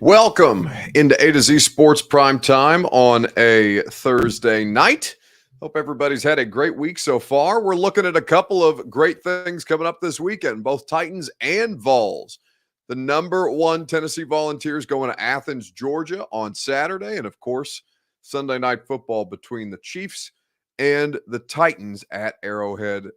Welcome into A to Z Sports Prime Time on a Thursday night. Hope everybody's had a great week so far. We're looking at a couple of great things coming up this weekend, both Titans and Vols. The number one Tennessee Volunteers going to Athens, Georgia on Saturday. And of course, Sunday night football between the Chiefs and the Titans at Arrowhead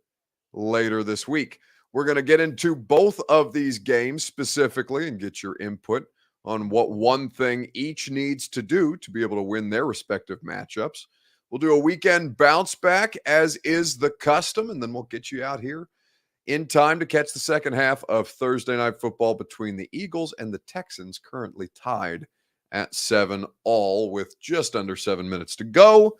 later this week. We're going to get into both of these games specifically and get your input on what one thing each needs to do to be able to win their respective matchups. We'll do a weekend bounce back, as is the custom, and then we'll get you out here in time to catch the second half of Thursday night football between the Eagles and the Texans, currently tied at 7 all with just under 7 minutes to go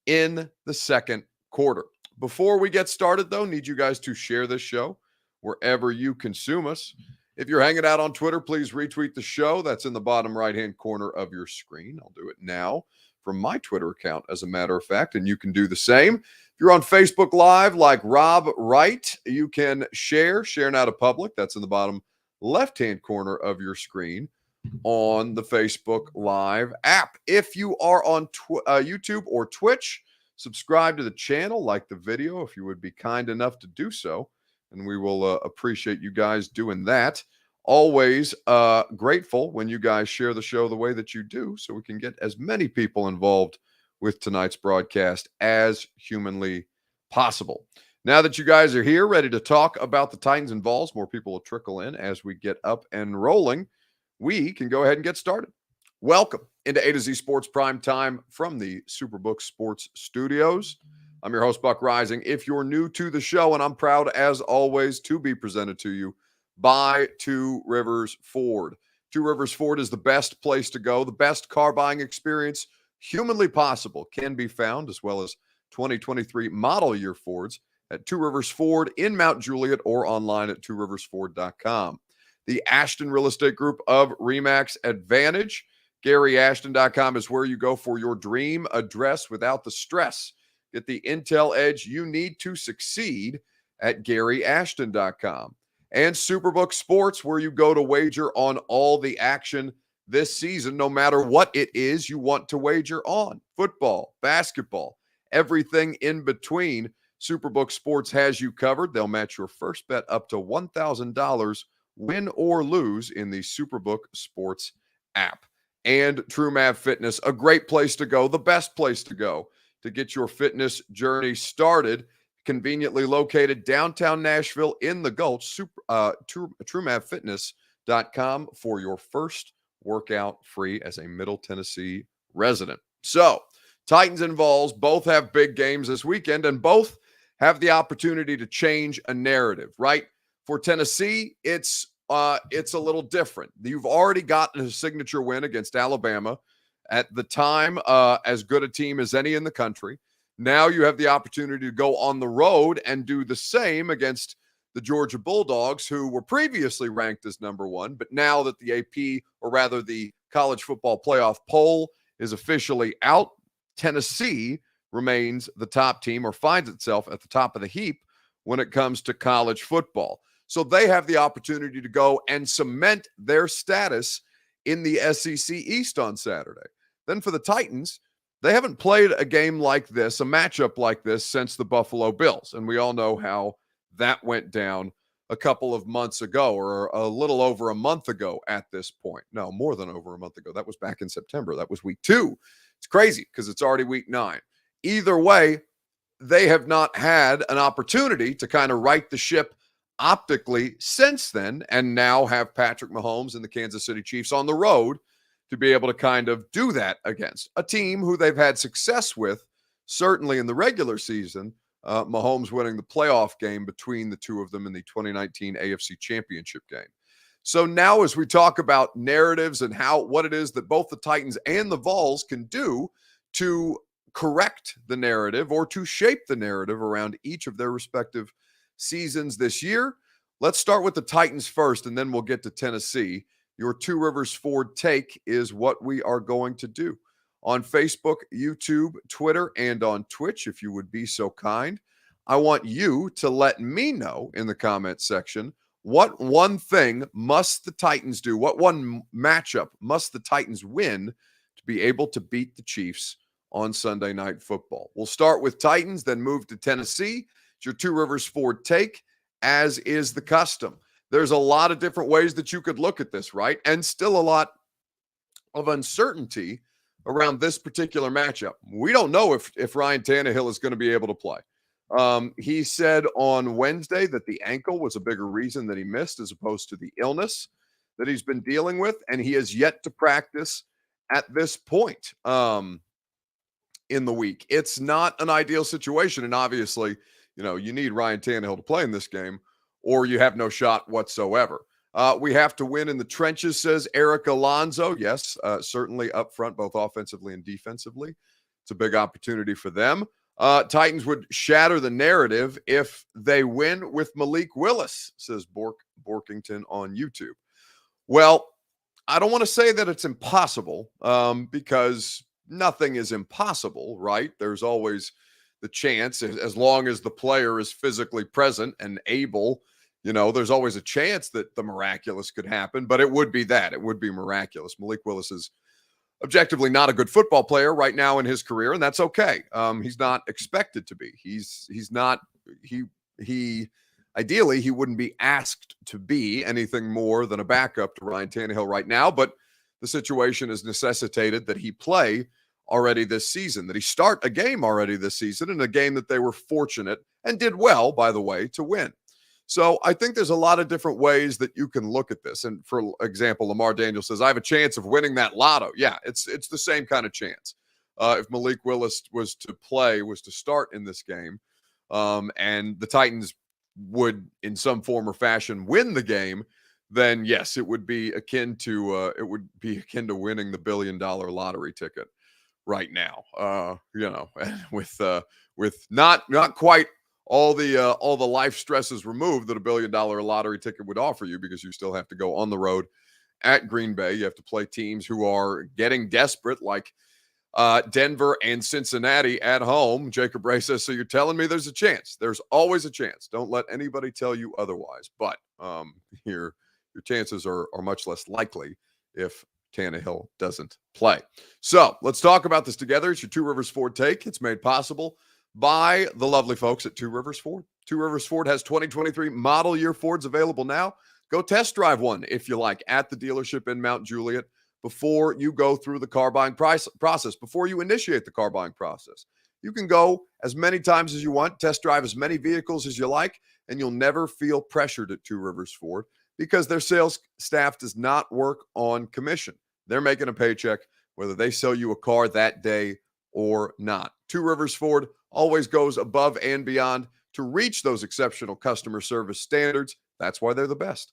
in the second quarter. Before we get started, though, need you guys to share this show wherever you consume us. If you're hanging out on Twitter, please retweet the show. That's in the bottom right-hand corner of your screen. I'll do it now from my Twitter account, as a matter of fact, and you can do the same. If you're on Facebook Live like Rob Wright, you can share now to public. That's in the bottom left-hand corner of your screen on the Facebook Live app. If you are on YouTube or Twitch, subscribe to the channel, like the video if you would be kind enough to do so. And we will appreciate you guys doing that. Always grateful when you guys share the show the way that you do, so we can get as many people involved with tonight's broadcast as humanly possible. Now that you guys are here, ready to talk about the Titans and Vols, more people will trickle in as we get up and rolling. We can go ahead and get started. Welcome into A to Z Sports Prime Time from the Superbook Sports Studios. I'm your host, Buck Rising. If you're new to the show, and I'm proud, as always, to be presented to you by Two Rivers Ford. Two Rivers Ford is the best place to go. The best car buying experience humanly possible can be found, as well as 2023 model year Fords at Two Rivers Ford in Mount Juliet or online at tworiversford.com. The Ashton Real Estate Group of RE/MAX Advantage. GaryAshton.com is where you go for your dream address without the stress. Get the intel edge you need to succeed at GaryAshton.com. And Superbook Sports, where you go to wager on all the action this season, no matter what it is you want to wager on. Football, basketball, everything in between. Superbook Sports has you covered. They'll match your first bet up to $1,000, win or lose, in the Superbook Sports app. And TrueMav Fitness, a great place to go, the best place to go to get your fitness journey started, conveniently located downtown Nashville in the Gulch. TrueMavFitness.com for your first workout free as a Middle Tennessee resident. So, Titans and Vols both have big games this weekend, and both have the opportunity to change a narrative, right? For Tennessee, it's a little different. You've already gotten a signature win against Alabama. At the time, as good a team as any in the country. Now you have the opportunity to go on the road and do the same against the Georgia Bulldogs, who were previously ranked as number one. But now that the AP, or rather the College Football Playoff poll, is officially out, Tennessee remains the top team, or finds itself at the top of the heap when it comes to college football. So they have the opportunity to go and cement their status in the SEC East on Saturday. Then for the Titans, they haven't played a game like this, a matchup like this, since the Buffalo Bills. And we all know how that went down a couple of months ago, or a little over a month ago at this point. No, more than over a month ago. That was back in September. That was week 2. It's crazy because it's already week 9. Either way, they have not had an opportunity to kind of right the ship optically since then, and now have Patrick Mahomes and the Kansas City Chiefs on the road to be able to kind of do that against a team who they've had success with, certainly in the regular season. Mahomes winning the playoff game between the two of them in the 2019 AFC Championship game. So now, as we talk about narratives and what it is that both the Titans and the Vols can do to correct the narrative, or to shape the narrative around each of their respective seasons this year, let's start with the Titans first, and then we'll get to Tennessee. Your Two Rivers Ford take is what we are going to do on Facebook, YouTube, Twitter, and on Twitch, if you would be so kind. I want you to let me know in the comment section What one thing must the Titans do? What one matchup must the Titans win to be able to beat the Chiefs on Sunday Night Football? We'll start with Titans, then move to Tennessee. It's your Two Rivers Ford take, as is the custom. There's a lot of different ways that you could look at this, right? And still a lot of uncertainty around this particular matchup. We don't know if Ryan Tannehill is going to be able to play. He said on Wednesday that the ankle was a bigger reason that he missed as opposed to the illness that he's been dealing with, and he has yet to practice at this point in the week. It's not an ideal situation, and obviously, you need Ryan Tannehill to play in this game, or you have no shot whatsoever. We have to win in the trenches, says Eric Alonzo. Yes, certainly up front, both offensively and defensively. It's a big opportunity for them. Titans would shatter the narrative if they win with Malik Willis, says Borkington on YouTube. Well, I don't want to say that it's impossible because nothing is impossible, right? There's always the chance, as long as the player is physically present and able, there's always a chance that the miraculous could happen, but it would be that. It would be miraculous. Malik Willis is objectively not a good football player right now in his career, and that's okay. He's not expected to be. He's not, he ideally, he wouldn't be asked to be anything more than a backup to Ryan Tannehill right now, but the situation has necessitated that he play already this season, that he start a game already this season, in a game that they were fortunate and did well, by the way, to win. So I think there's a lot of different ways that you can look at this. And for example, Lamar Daniels says, I have a chance of winning that lotto. Yeah, it's the same kind of chance. If Malik Willis was to start in this game, and the Titans would, in some form or fashion, win the game, then yes, it would be akin to winning the $1 billion lottery ticket right now. With not quite all the life stresses removed that $1 billion lottery ticket would offer you, because you still have to go on the road at Green Bay. You have to play teams who are getting desperate, like Denver and Cincinnati at home. Jacob Ray says, so you're telling me there's a chance? There's always a chance. Don't let anybody tell you otherwise. But your chances are much less likely if Tannehill doesn't play. So let's talk about this together. It's your Two Rivers Ford take. It's made possible by the lovely folks at Two Rivers Ford. Two Rivers Ford has 2023 model year Fords available now. Go test drive one if you like at the dealership in Mount Juliet before you go through the car buying process, before you initiate the car buying process. You can go as many times as you want, test drive as many vehicles as you like, and you'll never feel pressured at Two Rivers Ford because their sales staff does not work on commission. They're making a paycheck whether they sell you a car that day or not. Two Rivers Ford always goes above and beyond to reach those exceptional customer service standards. That's why they're the best.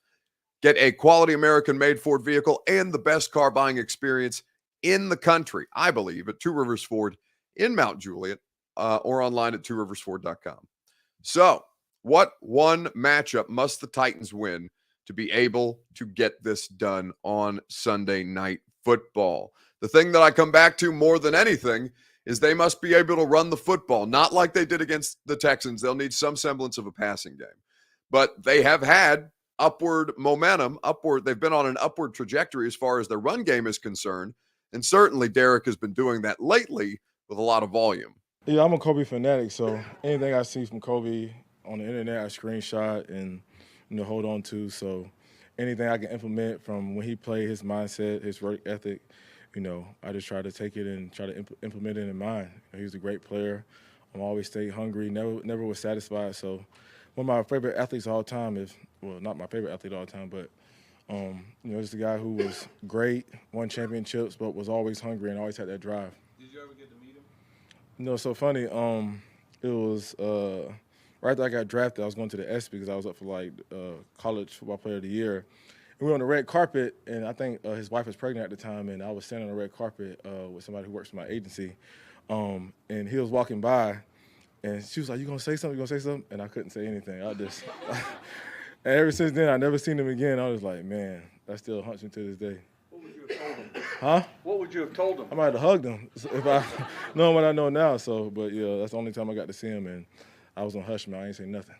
Get a quality American-made Ford vehicle and the best car buying experience in the country, I believe, at Two Rivers Ford in Mount Juliet or online at tworiversford.com. So, what one matchup must the Titans win to be able to get this done on Sunday Night Football? The thing that I come back to more than anything is they must be able to run the football, not like they did against the Texans. They'll need some semblance of a passing game. But they have had upward momentum, they've been on an upward trajectory as far as their run game is concerned. And certainly Derrick has been doing that lately with a lot of volume. Yeah, I'm a Kobe fanatic, so anything I see from Kobe on the internet, I screenshot and hold on to. So anything I can implement from when he played, his mindset, his work ethic, I just try to take it and try to implement it in mine. He was a great player. I'm always stayed hungry, never was satisfied. So one of my favorite athletes of all time not my favorite athlete of all time, but just a guy who was great, won championships, but was always hungry and always had that drive. Did you ever get to meet him? It's so funny. It was right after I got drafted, I was going to the ESPY because I was up for college football player of the year. And we were on the red carpet, and I think his wife was pregnant at the time, and I was standing on the red carpet with somebody who works for my agency. And he was walking by, and she was like, you going to say something? You going to say something? And I couldn't say anything. And ever since then, I never seen him again. I was like, man, that still haunts me to this day. What would you have told him? Huh? What would you have told him? I might have hugged him if I know what I know now. So, but yeah, that's the only time I got to see him, and I was on hush, man. I ain't say nothing.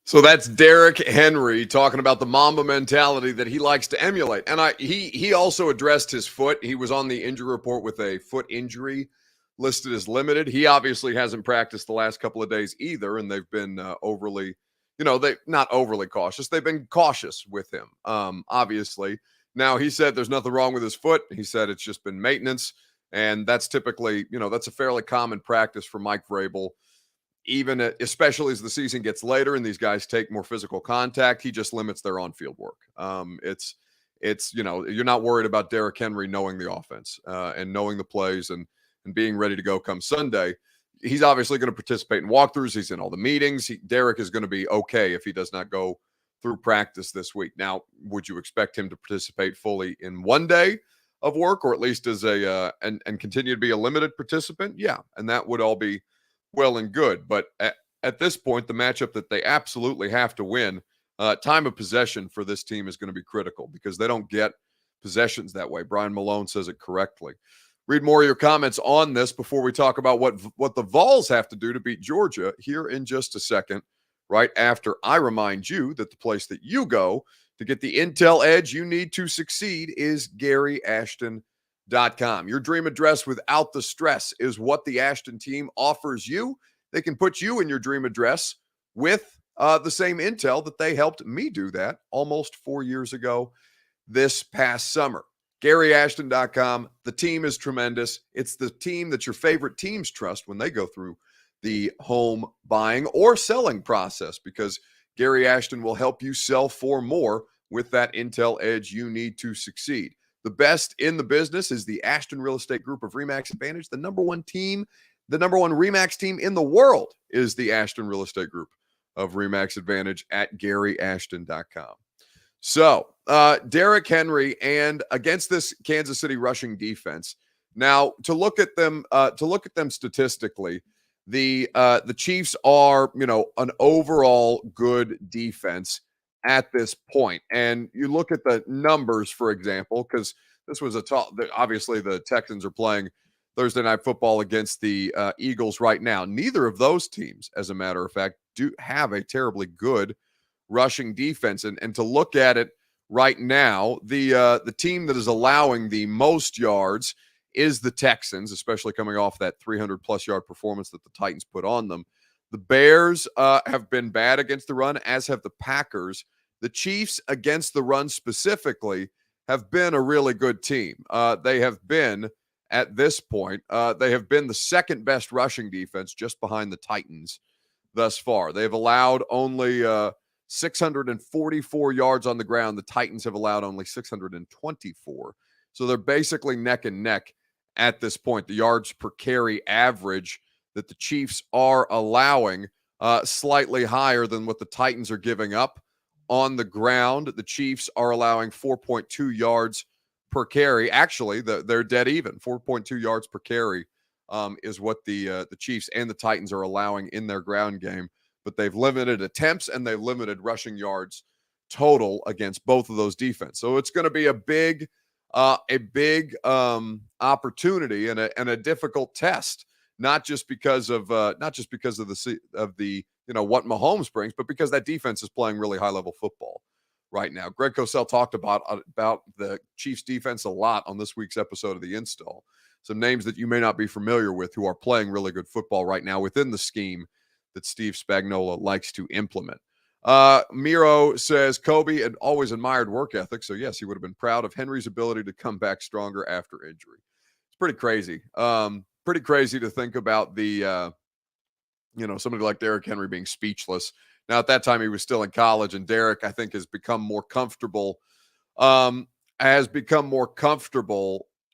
So that's Derrick Henry talking about the Mamba mentality that he likes to emulate. And he also addressed his foot. He was on the injury report with a foot injury listed as limited. He obviously hasn't practiced the last couple of days either, and they've been overly, they not overly cautious. They've been cautious with him, obviously. Now, he said there's nothing wrong with his foot. He said it's just been maintenance, and that's typically, that's a fairly common practice for Mike Vrabel. Even especially as the season gets later and these guys take more physical contact, he just limits their on-field work. It's you're not worried about Derrick Henry knowing the offense and knowing the plays and being ready to go come Sunday. He's obviously going to participate in walkthroughs. He's in all the meetings. Derrick is going to be okay if he does not go through practice this week. Now, would you expect him to participate fully in one day of work, or at least as a and continue to be a limited participant? Yeah, and that would all be well and good. But at this point, the matchup that they absolutely have to win, time of possession for this team is going to be critical because they don't get possessions that way. Brian Malone says it correctly. Read more of your comments on this before we talk about what the Vols have to do to beat Georgia here in just a second, right after I remind you that the place that you go to get the intel edge you need to succeed is GaryAshton.com. Your dream address without the stress is what the Ashton team offers you. They can put you in your dream address with the same intel that they helped me do that almost 4 years ago this past summer. GaryAshton.com. The team is tremendous. It's the team that your favorite teams trust when they go through the home buying or selling process, because Gary Ashton will help you sell for more with that intel edge you need to succeed. The best in the business is the Ashton Real Estate Group of RE/MAX Advantage. The number one RE/MAX team in the world is the Ashton Real Estate Group of RE/MAX Advantage at GaryAshton.com. So, Derrick Henry, and against this Kansas City rushing defense. Now, to look at them statistically, the Chiefs are, an overall good defense at this point. And you look at the numbers, for example, because this was obviously the Texans are playing Thursday Night Football against the Eagles right now. Neither of those teams, as a matter of fact, do have a terribly good rushing defense. And to look at it right now, the team that is allowing the most yards is the Texans, especially coming off that 300-plus yard performance that the Titans put on them. The Bears have been bad against the run, as have the Packers. The Chiefs, against the run specifically, have been a really good team. They have been, at this point, they have been the second best rushing defense just behind the Titans thus far. They've allowed only 644 yards on the ground. The Titans have allowed only 624. So they're basically neck and neck at this point. The yards per carry average that the Chiefs are allowing slightly higher than what the Titans are giving up on the ground. The Chiefs are allowing 4.2 yards per carry. Actually, they're dead even. 4.2 yards per carry is what the Chiefs and the Titans are allowing in their ground game. But they've limited attempts and they've limited rushing yards total against both of those defense. So it's going to be a big opportunity and a difficult test, not just because of what Mahomes brings, but because that defense is playing really high level football right now. Greg Cosell talked about the Chiefs defense a lot on this week's episode of The Install. Some names that you may not be familiar with who are playing really good football right now within the scheme that Steve Spagnuolo likes to implement. Miro says Kobe had always admired work ethic, so yes, he would have been proud of Henry's ability to come back stronger after injury. It's pretty crazy. Pretty crazy to think about the somebody like Derrick Henry being speechless. Now, at that time, he was still in college, and Derrick, I think, has become more comfortable.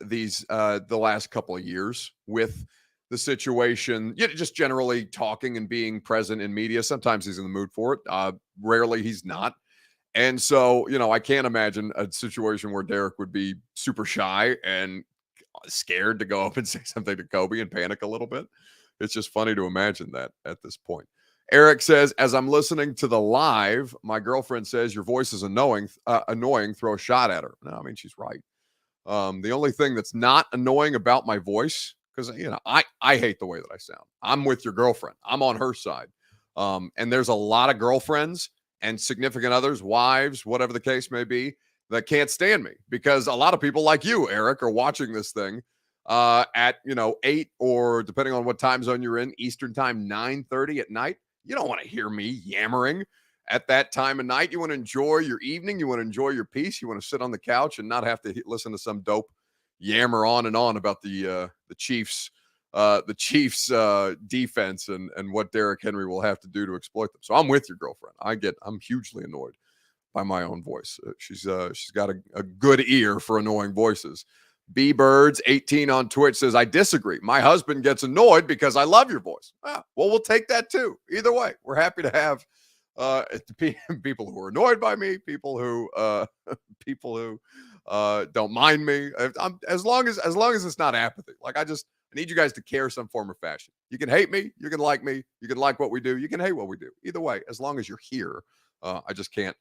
These the last couple of years with the situation, just generally talking and being present in media. Sometimes he's in the mood for it. Rarely he's not. And so, I can't imagine a situation where Derrick would be super shy and scared to go up and say something to Kobe and panic a little bit. It's just funny to imagine that at this point. Eric says, as I'm listening to the live, my girlfriend says your voice is annoying. Throw a shot at her. No, I mean, she's right. The only thing that's not annoying about my voice, because I hate the way that I sound. I'm with your girlfriend. I'm on her side. And there's a lot of girlfriends and significant others, wives, whatever the case may be, that can't stand me because a lot of people like you, Eric, are watching this thing at 8 or depending on what time zone you're in, Eastern time, 9:30 at night. You don't want to hear me yammering at that time of night. You want to enjoy your evening. You want to enjoy your peace. You want to sit on the couch and not have to listen to some dope yammer on and on about the Chiefs defense and what Derrick Henry will have to do to exploit them. So I'm with your girlfriend. I'm hugely annoyed by my own voice. She's got a good ear for annoying voices. B Birds 18 on Twitch says, I disagree. My husband gets annoyed because I love your voice. Well, we'll take that too. Either way, we're happy to have people who are annoyed by me, people who don't mind me. As long as it's not apathy. Like I need you guys to care some form or fashion. You can hate me, you can like me, you can like what we do, you can hate what we do. Either way, as long as you're here, I just can't.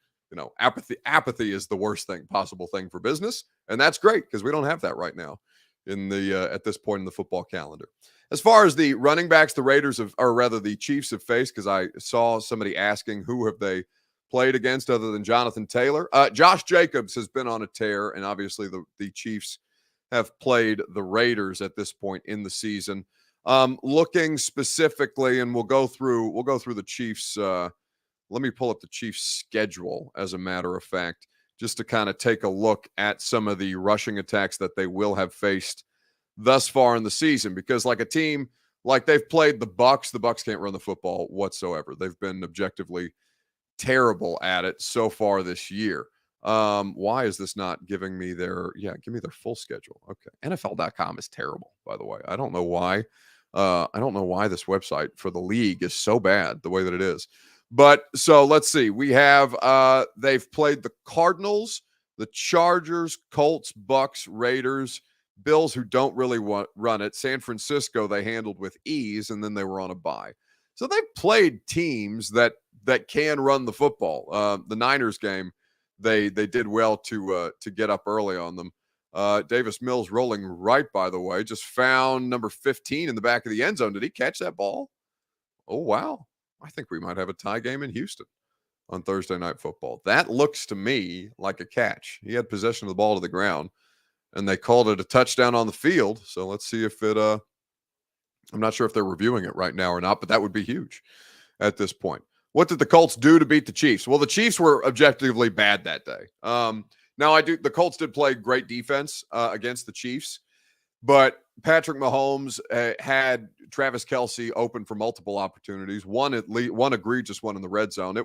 Apathy is the worst possible thing for business, and that's great because we don't have that right now at this point in the football calendar. As far as the running backs, the Chiefs have faced, because I saw somebody asking who have they played against other than Jonathan Taylor. Josh Jacobs has been on a tear, and obviously the Chiefs have played the Raiders at this point in the season. Looking specifically, and we'll go through the Chiefs. Let me pull up the Chiefs' schedule, as a matter of fact, just to kind of take a look at some of the rushing attacks that they will have faced thus far in the season. Because like a team, like they've played the Bucs can't run the football whatsoever. They've been objectively terrible at it so far this year. Why is this not giving me give me their full schedule? Okay. NFL.com is terrible, by the way. I don't know why. This website for the league is so bad the way that it is. But so let's see. We have they've played the Cardinals, the Chargers, Colts, Bucks, Raiders, Bills, who don't really run it. San Francisco they handled with ease, and then they were on a bye. So they've played teams that can run the football. The Niners game, they did well to get up early on them. Davis Mills rolling right, by the way, just found number 15 in the back of the end zone. Did he catch that ball? Oh, wow. I think we might have a tie game in Houston on Thursday Night Football. That looks to me like a catch. He had possession of the ball to the ground, and they called it a touchdown on the field. So let's see if it I'm not sure if they're reviewing it right now or not, but that would be huge at this point. What did the Colts do to beat the Chiefs? Well, the Chiefs were objectively bad that day. The Colts did play great defense against the Chiefs, but Patrick Mahomes had Travis Kelce open for multiple opportunities. One egregious one in the red zone.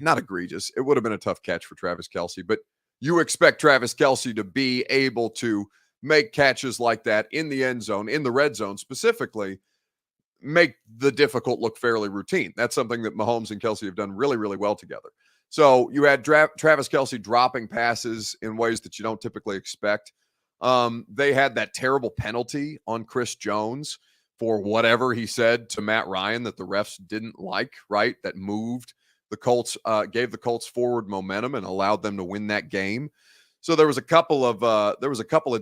Not egregious. It would have been a tough catch for Travis Kelce, but you expect Travis Kelce to be able to make catches like that in the end zone, in the red zone specifically, make the difficult look fairly routine. That's something that Mahomes and Kelce have done really, really well together. So you had Travis Kelce dropping passes in ways that you don't typically expect. They had that terrible penalty on Chris Jones for whatever he said to Matt Ryan that the refs didn't like, right? That moved the Colts, gave the Colts forward momentum and allowed them to win that game. So there was a couple of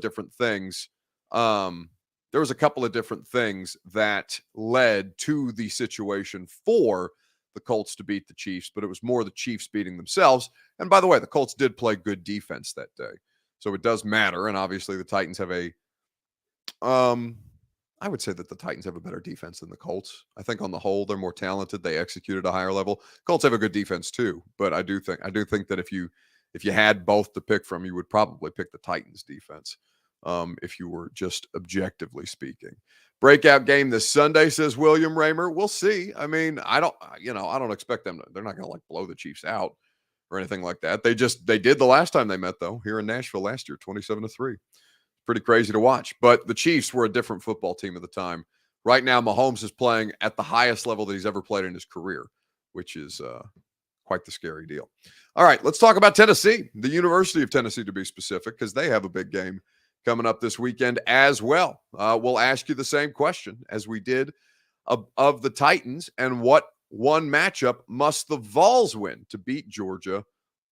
different things. There was a couple of different things that led to the situation for the Colts to beat the Chiefs, but it was more the Chiefs beating themselves. And by the way, the Colts did play good defense that day. So it does matter. And obviously the Titans have I would say that the Titans have a better defense than the Colts. I think on the whole, they're more talented. They execute at a higher level. Colts have a good defense too, but I do think that if you had both to pick from, you would probably pick the Titans defense. If you were just objectively speaking. Breakout game this Sunday, says William Raymer. We'll see. I mean, I don't expect them they're not going to blow the Chiefs out or anything like that. They did the last time they met, though, here in Nashville last year, 27-3. Pretty crazy to watch. But the Chiefs were a different football team at the time. Right now, Mahomes is playing at the highest level that he's ever played in his career, which is quite the scary deal. All right, let's talk about Tennessee, the University of Tennessee to be specific, because they have a big game coming up this weekend as well. We'll ask you the same question as we did of the Titans, and what one matchup must the Vols win to beat Georgia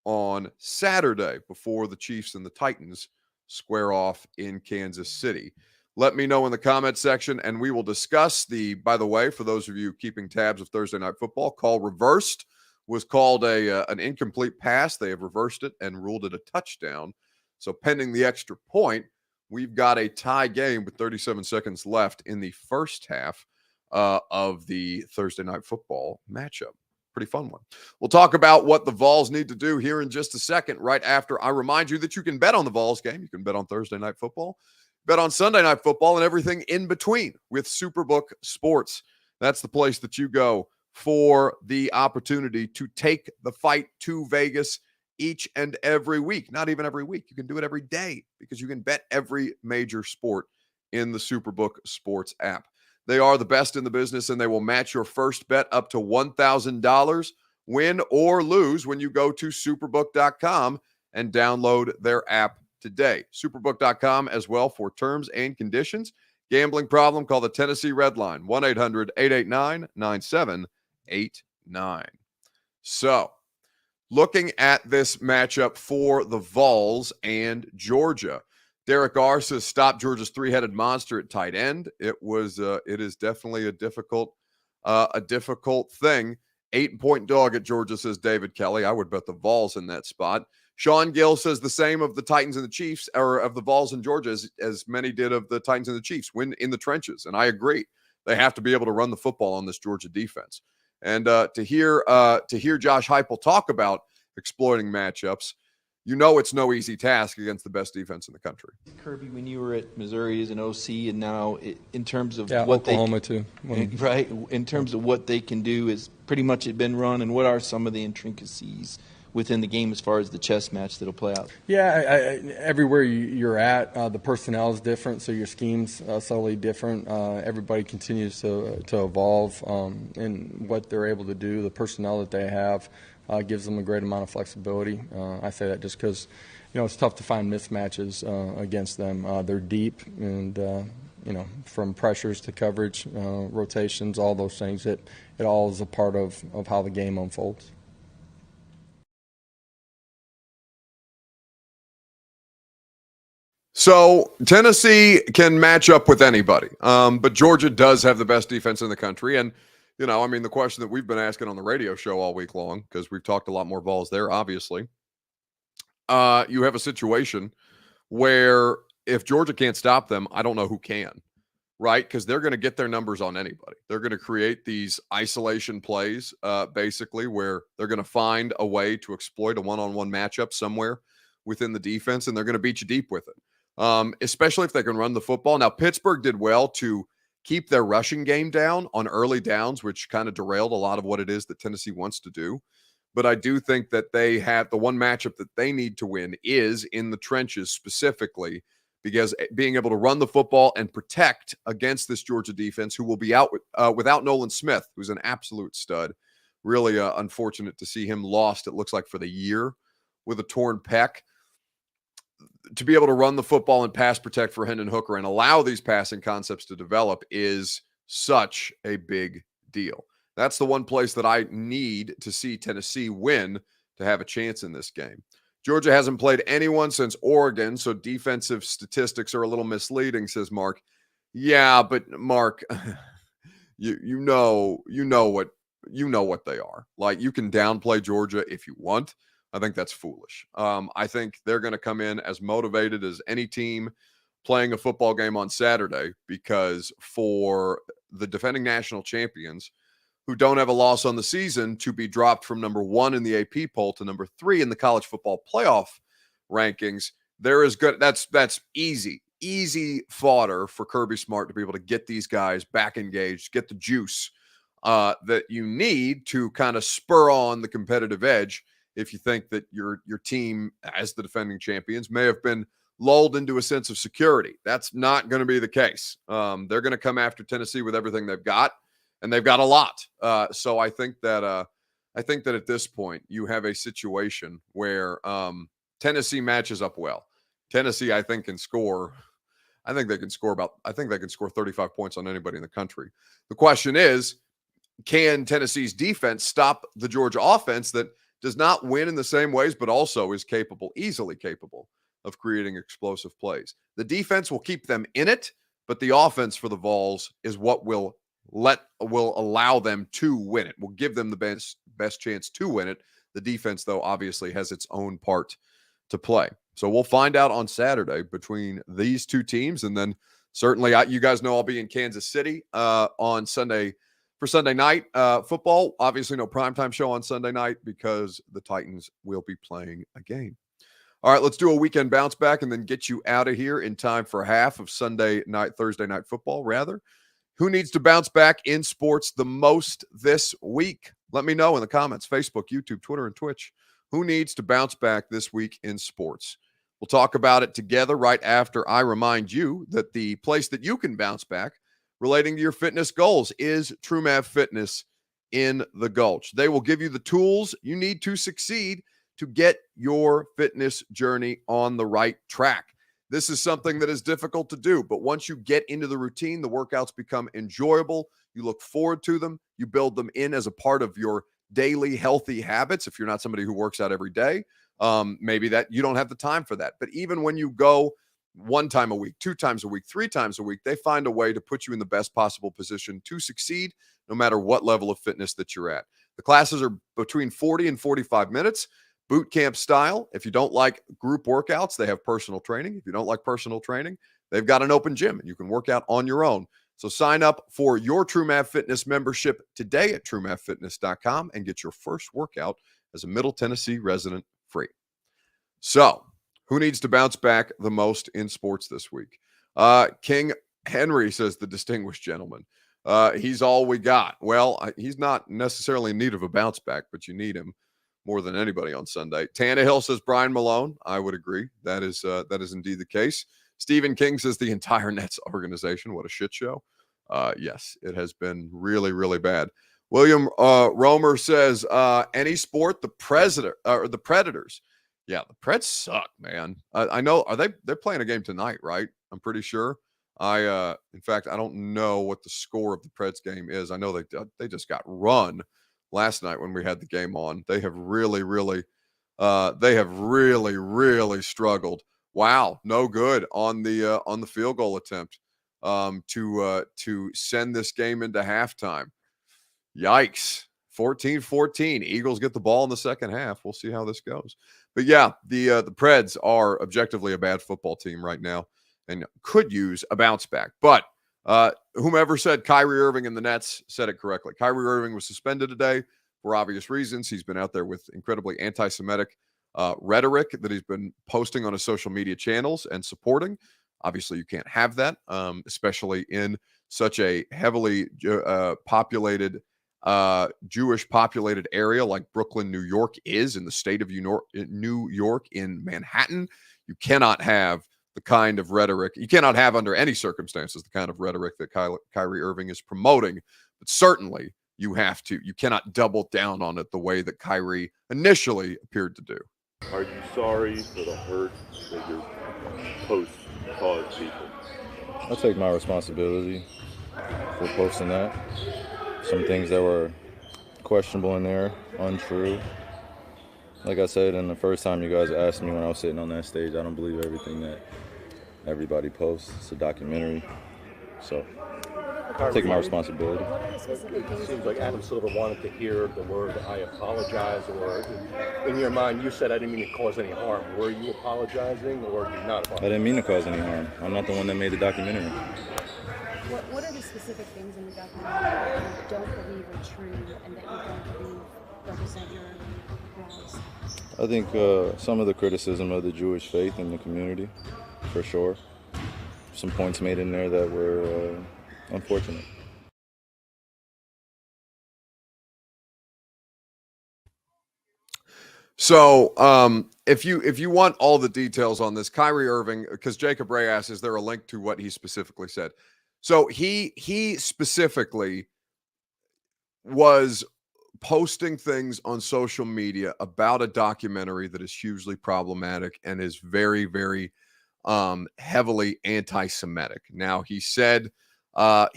on Saturday before the Chiefs and the Titans square off in Kansas City. Let me know in the comment section, and we will discuss by the way, for those of you keeping tabs of Thursday Night Football, call reversed was called an incomplete pass. They have reversed it and ruled it a touchdown. So pending the extra point, we've got a tie game with 37 seconds left in the first half of the Thursday Night Football matchup. Pretty fun one. We'll talk about what the Vols need to do here in just a second, right after I remind you that you can bet on the Vols game. You can bet on Thursday Night Football, bet on Sunday Night Football, and everything in between with Superbook Sports. That's the place that you go for the opportunity to take the fight to Vegas each and every week. Not even every week. You can do it every day because you can bet every major sport in the Superbook Sports app. They are the best in the business, and they will match your first bet up to $1,000, win or lose, when you go to superbook.com and download their app today. Superbook.com as well for terms and conditions. Gambling problem? Call the Tennessee Red Line, 1-800-889-9789. So, looking at this matchup for the Vols and Georgia, Derek R says stop Georgia's three-headed monster at tight end. It is definitely a difficult thing. 8-point dog at Georgia, says David Kelly. I would bet the Vols in that spot. Sean Gill says the same of the Titans and the Chiefs, or of the Vols and Georgia, as many did of the Titans and the Chiefs. Win in the trenches, and I agree. They have to be able to run the football on this Georgia defense. And to hear Josh Heupel talk about exploiting matchups, you know it's no easy task against the best defense in the country. Kirby, when you were at Missouri as an OC, and now in terms of what Oklahoma too, right? In terms of what they can do, is pretty much it been run, and what are some of the intricacies within the game as far as the chess match that'll play out? Yeah, everywhere you're at, the personnel is different, so your scheme's subtly different. Everybody continues to evolve in what they're able to do. The personnel that they have gives them a great amount of flexibility. I say that just because, it's tough to find mismatches against them. They're deep, and from pressures to coverage, rotations, all those things. It all is a part of how the game unfolds. So Tennessee can match up with anybody, but Georgia does have the best defense in the country. And, the question that we've been asking on the radio show all week long, because we've talked a lot more Vols there, obviously, you have a situation where if Georgia can't stop them, I don't know who can, right? Because they're going to get their numbers on anybody. They're going to create these isolation plays, basically, where they're going to find a way to exploit a one-on-one matchup somewhere within the defense, and they're going to beat you deep with it. Especially if they can run the football. Now, Pittsburgh did well to keep their rushing game down on early downs, which kind of derailed a lot of what it is that Tennessee wants to do. But I do think that they have the one matchup that they need to win is in the trenches specifically, because being able to run the football and protect against this Georgia defense, who will be out without Nolan Smith, who's an absolute stud. Really unfortunate to see him lost, it looks like, for the year with a torn pec. To be able to run the football and pass protect for Hendon Hooker and allow these passing concepts to develop is such a big deal. That's the one place that I need to see Tennessee win to have a chance in this game. Georgia hasn't played anyone since Oregon, so defensive statistics are a little misleading, says Mark. Yeah, but Mark, you know what they are. Like, you can downplay Georgia if you want. I think that's foolish. I think they're going to come in as motivated as any team playing a football game on Saturday, because for the defending national champions who don't have a loss on the season to be dropped from number 1 in the AP poll to number 3 in the college football playoff rankings, there is good. That's easy fodder for Kirby Smart to be able to get these guys back engaged, get the juice that you need to kind of spur on the competitive edge. If you think that your team, as the defending champions, may have been lulled into a sense of security, that's not going to be the case. They're going to come after Tennessee with everything they've got, and they've got a lot. So I think that at this point you have a situation where Tennessee matches up well. Tennessee, I think, can score. I think they can score 35 points on anybody in the country. The question is, can Tennessee's defense stop the Georgia offense that does not win in the same ways, but also is easily capable of creating explosive plays? The defense will keep them in it, but the offense for the Vols is what will allow them to win it. Will give them the best chance to win it. The defense, though, obviously has its own part to play. So we'll find out on Saturday between these two teams, and then certainly you guys know I'll be in Kansas City on Sunday for Sunday night football. Obviously, no primetime show on Sunday night because the Titans will be playing a game. All right, let's do a weekend bounce back and then get you out of here in time for half of Thursday night football, rather. Who needs to bounce back in sports the most this week? Let me know in the comments, Facebook, YouTube, Twitter, and Twitch. Who needs to bounce back this week in sports? We'll talk about it together right after I remind you that the place that you can bounce back relating to your fitness goals is TrueMav Fitness in the Gulch. They will give you the tools you need to succeed to get your fitness journey on the right track. This is something that is difficult to do, but once you get into the routine, the workouts become enjoyable. You look forward to them. You build them in as a part of your daily healthy habits. If you're not somebody who works out every day, maybe that you don't have the time for that. But even when you go 1 time a week, 2 times a week, 3 times a week, they find a way to put you in the best possible position to succeed no matter what level of fitness that you're at. The classes are between 40 and 45 minutes. Boot camp style. If you don't like group workouts, they have personal training. If you don't like personal training, they've got an open gym and you can work out on your own. So sign up for your TrueMav Fitness membership today at TrueMavFitness.com and get your first workout as a Middle Tennessee resident free. So who needs to bounce back the most in sports this week? King Henry, says the distinguished gentleman. He's all we got. Well, he's not necessarily in need of a bounce back, but you need him more than anybody on Sunday. Tannehill says Brian Malone. I would agree. That is indeed the case. Stephen King says the entire Nets organization. What a shit show. Yes, it has been really, really bad. William Romer says any sport, the Predators. Yeah, the Preds suck, man. I know. They're playing a game tonight, right? I'm pretty sure. In fact, I don't know what the score of the Preds game is. I know they just got run last night when we had the game on. They have really, really struggled. Wow, no good on the field goal attempt to send this game into halftime. Yikes. 14-14. Eagles get the ball in the second half. We'll see how this goes. But yeah, the Preds are objectively a bad football team right now and could use a bounce back. But whomever said Kyrie Irving and the Nets said it correctly. Kyrie Irving was suspended today for obvious reasons. He's been out there with incredibly anti-Semitic rhetoric that he's been posting on his social media channels and supporting. Obviously, you can't have that, especially in such a heavily populated, Jewish populated area like Brooklyn, New York is in the state of New York in Manhattan. You cannot have the kind of rhetoric. You cannot have under any circumstances the kind of rhetoric that Kyrie Irving is promoting. But certainly you cannot double down on it the way that Kyrie initially appeared to do. Are you sorry for the hurt that your post caused people? I take my responsibility for posting that. Some things that were questionable in there, untrue. Like I said, and the first time you guys asked me when I was sitting on that stage, I don't believe everything that everybody posts. It's a documentary. So I take my responsibility. It seems like Adam Silver wanted to hear the word "I apologize," or in your mind, you said, "I didn't mean to cause any harm." Were you apologizing, or did you not apologize? I didn't mean to cause any harm. I'm not the one that made the documentary. What are the specific things in the documentary that you don't believe are true and that you don't believe represent your cause? I think some of the criticism of the Jewish faith in the community, for sure. Some points made in there that were unfortunate. So if you want all the details on this, Kyrie Irving, because Jacob Ray asks, is there a link to what he specifically said? So he specifically was posting things on social media about a documentary that is hugely problematic and is very, very heavily anti-Semitic. Now, he said of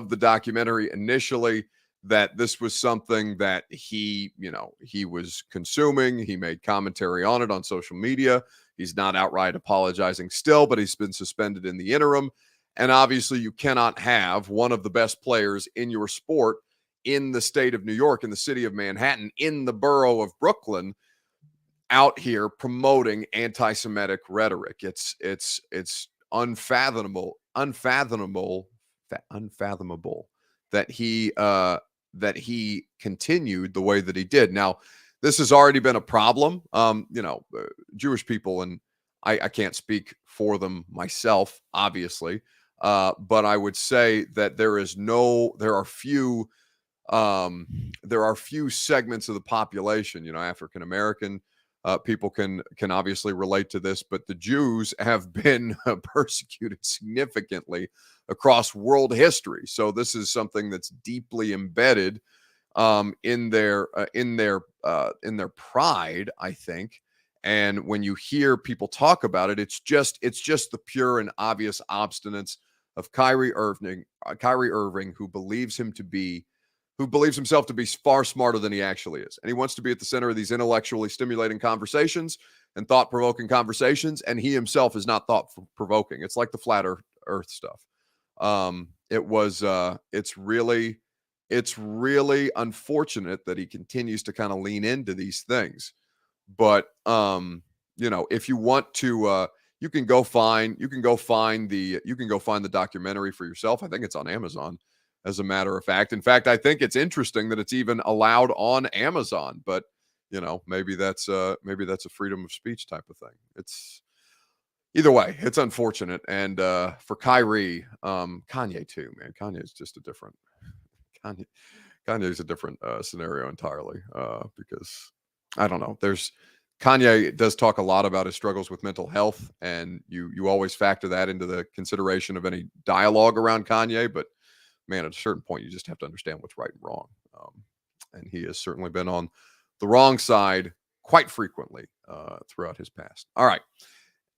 the documentary initially that this was something that he was consuming. He made commentary on it on social media. He's not outright apologizing still, but he's been suspended in the interim. And obviously you cannot have one of the best players in your sport in the state of New York, in the city of Manhattan, in the borough of Brooklyn, out here promoting anti-Semitic rhetoric. It's unfathomable that he continued the way that he did. Now, this has already been a problem. Jewish people, and I can't speak for them myself, obviously, but I would say that there are few segments of the population, African American people can obviously relate to this, but the Jews have been persecuted significantly across world history. So this is something that's deeply embedded in their pride, I think. And when you hear people talk about it, it's just the pure and obvious obstinance of Kyrie Irving, who believes himself to be far smarter than he actually is. And he wants to be at the center of these intellectually stimulating conversations and thought-provoking conversations. And he himself is not thought-provoking. It's like the flat earth stuff. It's really unfortunate that he continues to kind of lean into these things. But, if you want to, you can go find the documentary for yourself. I think it's on Amazon. As a matter of fact. In fact, I think it's interesting that it's even allowed on Amazon, but maybe that's a freedom of speech type of thing. It's either way, it's unfortunate. And for Kyrie, Kanye too, man. Kanye's just a different scenario entirely. Because I don't know. Kanye does talk a lot about his struggles with mental health, and you always factor that into the consideration of any dialogue around Kanye, but man, at a certain point, you just have to understand what's right and wrong. And he has certainly been on the wrong side quite frequently throughout his past. All right.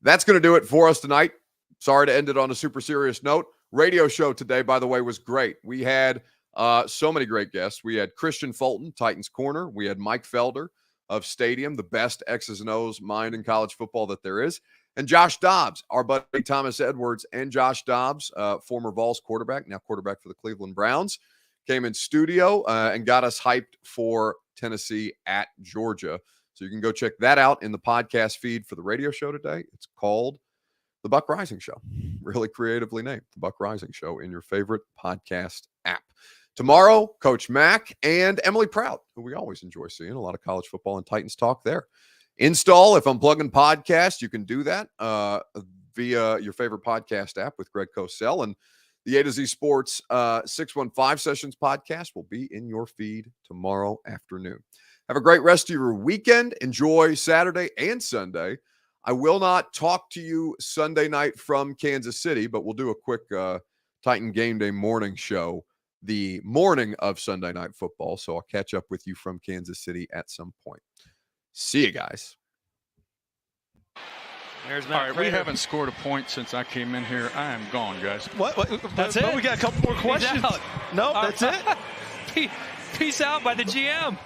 That's going to do it for us tonight. Sorry to end it on a super serious note. Radio show today, by the way, was great. We had so many great guests. We had Christian Fulton, Titans Corner. We had Mike Felder of Stadium, the best X's and O's mind in college football that there is. And Josh Dobbs, our buddy Thomas Edwards and Josh Dobbs, former Vols quarterback, now quarterback for the Cleveland Browns, came in studio and got us hyped for Tennessee at Georgia. So you can go check that out in the podcast feed for the radio show today. It's called The Buck Rising Show. Really creatively named, The Buck Rising Show, in your favorite podcast app. Tomorrow, Coach Mack and Emily Prout, who we always enjoy seeing. A lot of college football and Titans talk there. Install If I'm Plugging Podcast. You can do that via your favorite podcast app with Greg Cosell. And the A to Z Sports 615 Sessions podcast will be in your feed tomorrow afternoon. Have a great rest of your weekend. Enjoy Saturday and Sunday. I will not talk to you Sunday night from Kansas City, but we'll do a quick Titan Game Day morning show the morning of Sunday Night Football. So I'll catch up with you from Kansas City at some point. See you guys. All right, we haven't scored a point since I came in here. I am gone, guys. What? That's it? We got a couple more questions. No, that's it. Peace out by the GM.